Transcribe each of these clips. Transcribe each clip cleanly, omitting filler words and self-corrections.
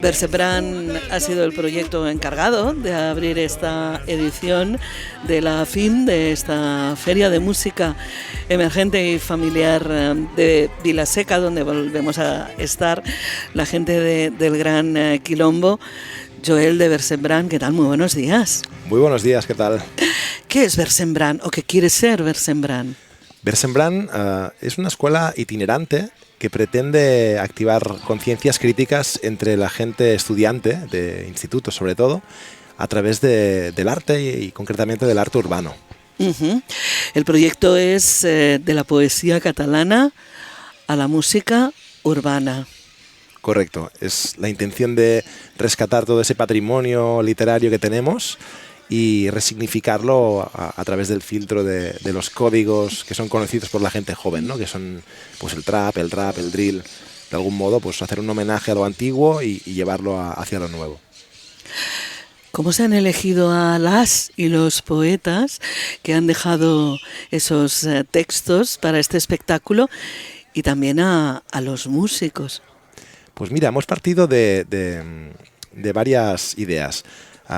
Versembran ha sido el proyecto encargado de abrir esta edición de la FIM, de esta Feria de Música Emergente y Familiar de Vilaseca, donde volvemos a estar la gente del Gran Quilombo. Joel de Versembran, ¿qué tal? Muy buenos días. Muy buenos días, ¿qué tal? ¿Qué es Versembran o qué quiere ser Versembran? Versembran es una escuela itinerante que pretende activar conciencias críticas entre la gente estudiante de institutos, sobre todo, a través del arte y concretamente del arte urbano. El proyecto es de la poesía catalana a la música urbana. Correcto, es la intención de rescatar todo ese patrimonio literario que tenemos y resignificarlo a través del filtro de los códigos que son conocidos por la gente joven, ¿no? Que son pues el trap, el rap, el drill. De algún modo, pues hacer un homenaje a lo antiguo y llevarlo hacia lo nuevo. ¿Cómo se han elegido a las y los poetas que han dejado esos textos para este espectáculo y también a los músicos? Pues mira, hemos partido de varias ideas.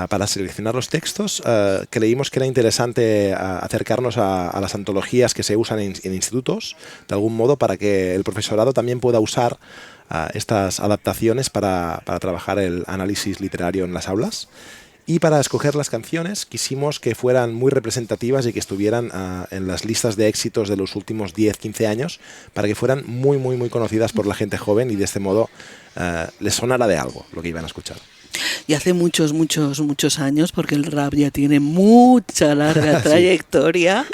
Para seleccionar los textos, creímos que era interesante acercarnos a las antologías que se usan en institutos, de algún modo, para que el profesorado también pueda usar estas adaptaciones para trabajar el análisis literario en las aulas. Y para escoger las canciones quisimos que fueran muy representativas y que estuvieran en las listas de éxitos de los últimos 10-15 años, para que fueran muy conocidas por la gente joven y de este modo les sonara de algo lo que iban a escuchar. Y hace muchos años, porque el rap ya tiene mucha larga trayectoria,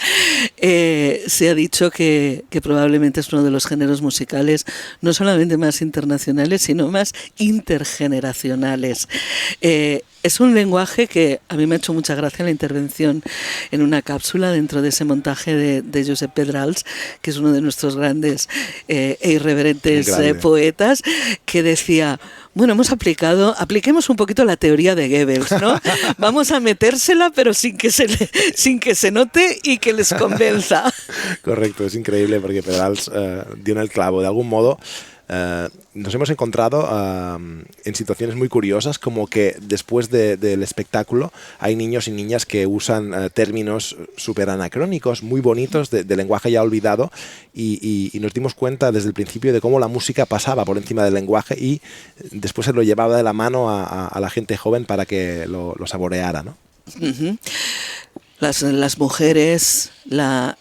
se ha dicho que probablemente es uno de los géneros musicales no solamente más internacionales, sino más intergeneracionales. Es un lenguaje que a mí me ha hecho mucha gracia la intervención en una cápsula dentro de ese montaje de Josep Pedrals, que es uno de nuestros grandes e irreverentes poetas, que decía: bueno, apliquemos un poquito la teoría de Goebbels, ¿no? Vamos a metérsela, pero sin que se note y que les convenza. Correcto, es increíble porque Pedrals dio en el clavo. De algún modo, nos hemos encontrado en situaciones muy curiosas, como que después del espectáculo hay niños y niñas que usan términos súper anacrónicos, muy bonitos, de lenguaje ya olvidado, y nos dimos cuenta desde el principio de cómo la música pasaba por encima del lenguaje y después se lo llevaba de la mano a la gente joven para que lo saboreara, ¿no? Uh-huh. Las mujeres, la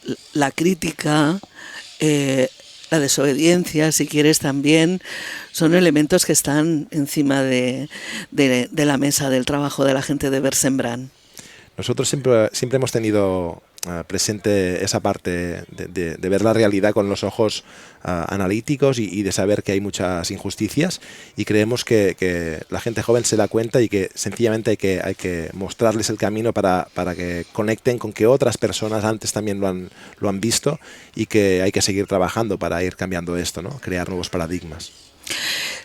crítica, la desobediencia, si quieres, también son elementos que están encima de la mesa del trabajo de la gente de Versembran. Nosotros siempre hemos tenido presente esa parte de ver la realidad con los ojos analíticos y de saber que hay muchas injusticias, y creemos que la gente joven se da cuenta y que sencillamente hay que mostrarles el camino para que conecten con que otras personas antes también lo han visto, y que hay que seguir trabajando para ir cambiando esto, ¿no? Crear nuevos paradigmas.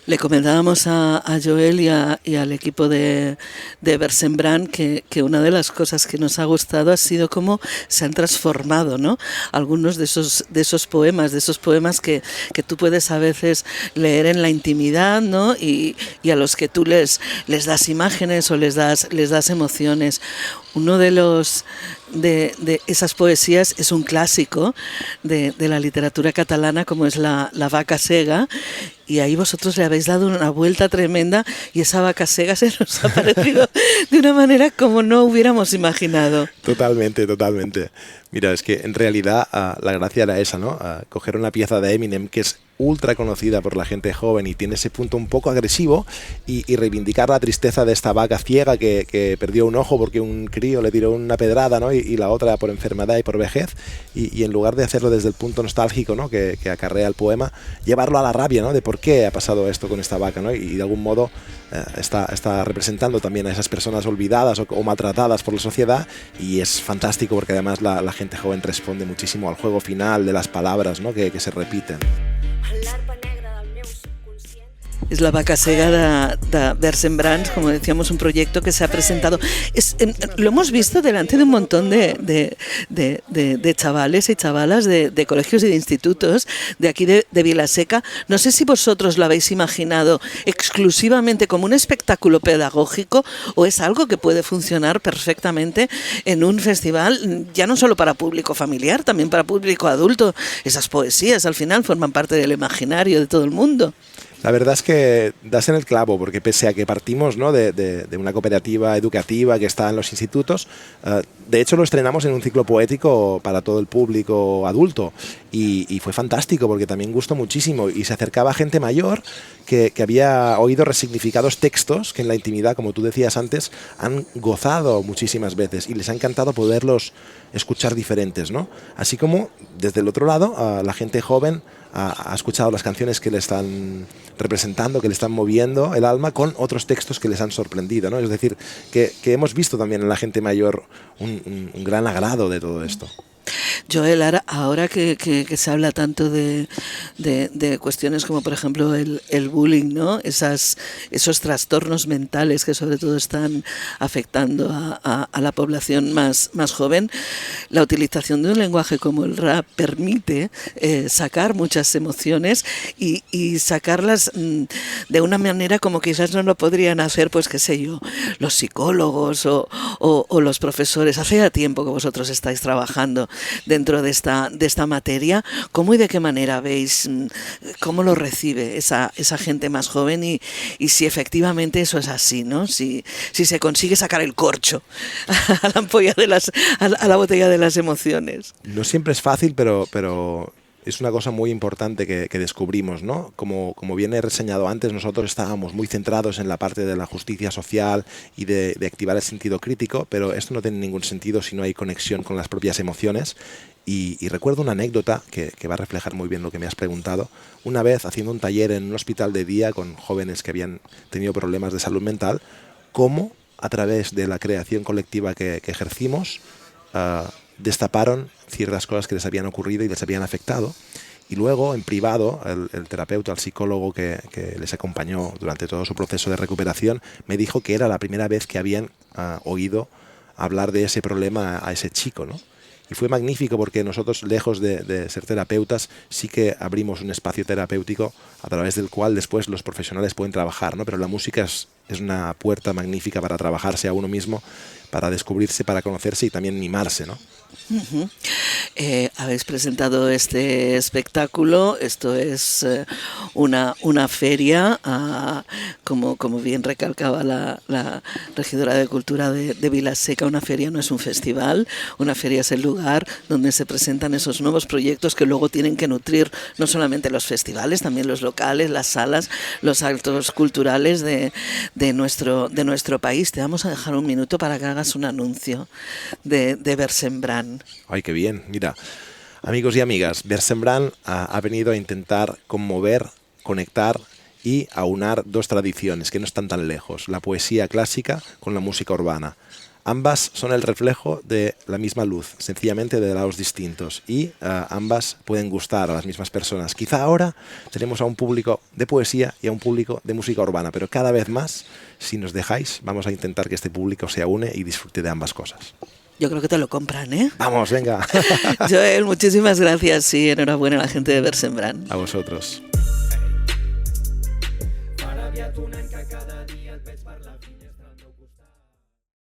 Le comentábamos a Joel y al equipo de Versembran que una de las cosas que nos ha gustado ha sido cómo se han transformado, ¿no? Algunos de esos poemas que tú puedes a veces leer en la intimidad, ¿no? Y a los que tú les das imágenes o les das emociones. Uno de esas poesías es un clásico de la literatura catalana, como es la vaca sega, y ahí vosotros le habéis dado una vuelta tremenda y esa vaca sega se nos ha parecido de una manera como no hubiéramos imaginado. Totalmente. Mira, es que en realidad la gracia era esa, ¿no? Coger una pieza de Eminem que es ultra conocida por la gente joven y tiene ese punto un poco agresivo, y reivindicar la tristeza de esta vaca ciega que perdió un ojo porque un crío le tiró una pedrada, ¿no? Y la otra por enfermedad y por vejez, y en lugar de hacerlo desde el punto nostálgico, ¿no? que acarrea el poema, llevarlo a la rabia, ¿no? De por qué ha pasado esto con esta vaca, ¿no? Y de algún modo está representando también a esas personas olvidadas o maltratadas por la sociedad, y es fantástico porque además la gente joven responde muchísimo al juego final de las palabras, ¿no? que se repiten. és la vaca cega de Versembrant, como decíamos, un proyecto que se ha presentado. Lo hemos visto delante de un montón de chavales y chavalas de colegios y de institutos de aquí de Vilaseca. No sé si vosotros lo habéis imaginado exclusivamente como un espectáculo pedagógico o es algo que puede funcionar perfectamente en un festival, ya no solo para público familiar, también para público adulto. Esas poesías al final forman parte del imaginario de todo el mundo. La verdad es que das en el clavo, porque pese a que partimos, ¿no?, de una cooperativa educativa que está en los institutos, de hecho lo estrenamos en un ciclo poético para todo el público adulto y fue fantástico porque también gustó muchísimo y se acercaba gente mayor que había oído resignificados textos que en la intimidad, como tú decías antes, han gozado muchísimas veces y les ha encantado poderlos escuchar diferentes, ¿no? Así como desde el otro lado la gente joven ha escuchado las canciones que le están representando, que le están moviendo el alma con otros textos que les han sorprendido, ¿no? Es decir, que hemos visto también en la gente mayor un gran agrado de todo esto. Joel, ahora que se habla tanto de cuestiones como, por ejemplo, el bullying, ¿no? Esos trastornos mentales que sobre todo están afectando a la población más joven, la utilización de un lenguaje como el rap permite sacar muchas emociones y sacarlas de una manera como quizás no lo podrían hacer, pues qué sé yo, los psicólogos o los profesores. Hace ya tiempo que vosotros estáis trabajando dentro de esta materia. ¿Cómo y de qué manera veis, cómo lo recibe esa gente más joven y si efectivamente eso es así, ¿no? Si se consigue sacar el corcho a la ampolla a la botella de las emociones? No siempre es fácil, pero es una cosa muy importante que descubrimos, ¿no? Como bien he reseñado antes, nosotros estábamos muy centrados en la parte de la justicia social y de activar el sentido crítico, pero esto no tiene ningún sentido si no hay conexión con las propias emociones. Y recuerdo una anécdota que va a reflejar muy bien lo que me has preguntado. Una vez, haciendo un taller en un hospital de día con jóvenes que habían tenido problemas de salud mental, cómo a través de la creación colectiva que ejercimos, destaparon ciertas cosas que les habían ocurrido y les habían afectado. Y luego, en privado, el terapeuta, el psicólogo que les acompañó durante todo su proceso de recuperación, me dijo que era la primera vez que habían oído hablar de ese problema a ese chico, ¿no? Y fue magnífico porque nosotros, lejos de ser terapeutas, sí que abrimos un espacio terapéutico a través del cual después los profesionales pueden trabajar, ¿no? Pero la música es una puerta magnífica para trabajarse a uno mismo, para descubrirse, para conocerse y también mimarse, ¿no? Uh-huh. Habéis presentado este espectáculo. Esto es una feria, como bien recalcaba la regidora de Cultura de Vilaseca. Una feria no es un festival, una feria es el lugar donde se presentan esos nuevos proyectos que luego tienen que nutrir no solamente los festivales, también los locales, las salas, los actos culturales de nuestro país. Te vamos a dejar un minuto para que hagas un anuncio de Versembrant. Ay, qué bien. Mira, amigos y amigas, Versembrant ha venido a intentar conmover, conectar y aunar dos tradiciones que no están tan lejos, la poesía clásica con la música urbana. Ambas son el reflejo de la misma luz, sencillamente de lados distintos, y ambas pueden gustar a las mismas personas. Quizá ahora tenemos a un público de poesía y a un público de música urbana, pero cada vez más, si nos dejáis, vamos a intentar que este público se une y disfrute de ambas cosas. Yo creo que te lo compran, ¿eh? Vamos, venga. Joel, muchísimas gracias y enhorabuena a la gente de Versembrant. A vosotros.